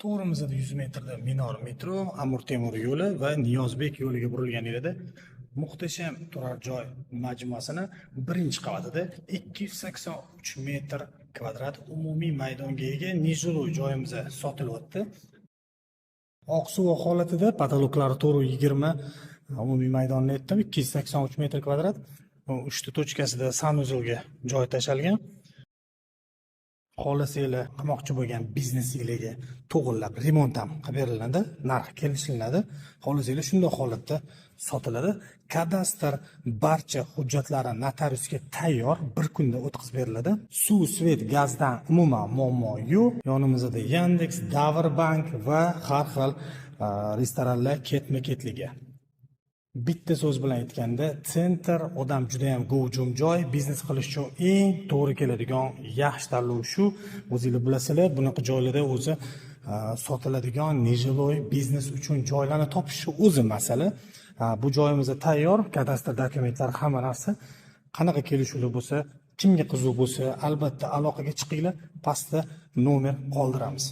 To'g'rimizda 100 metrda Minor metro, Amir Temur yo'li va Niyozbek yo'liga burilgan yerda muhtasham turar joy majmuasini birinchi qavatida 283 metr kvadrat umumiy maydonga ega nejiloy joyimiz sotilyapti. Oqsuv holatida patoloklari 420, umumiy maydonni aytdim 283 metr kvadrat. Uchta tochkasida sanuzulga joy tashalgan. Xolasanglar qilmoqchi bo'lgan biznesinglarga to'g'irlab remont ham qilib beriladi, narxi kelishiladi. Xolasanglar shunday holatda sotiladi. Kadastr barcha hujjatlari notariusga tayyor, bir kunda o'tkazib beriladi. Suv, svet, gazdan umuman muammo yo'q. Yonimizda Yandex, Davrbank va har xil restoranlar ketma-ketligi. Bitta so'z bilan aytganda, sentr odam juda ham g'ovjum joy, biznes qilish uchun eng to'g'ri keladigan yaxshi tanlov shu. O'zingizlar bilasizlar, bunaqa joylarda o'zi sotiladigan nejiloy biznes uchun joylarni topish o'zi masala. Bu joyimizda tayyor, kadastr dokumentlari, hamma narsa. Qanaqa kelishuvlar bo'lsa, kimga qiziq bo'lsa, albatta aloqaga chiqinglar, pastda nomer qoldiramiz.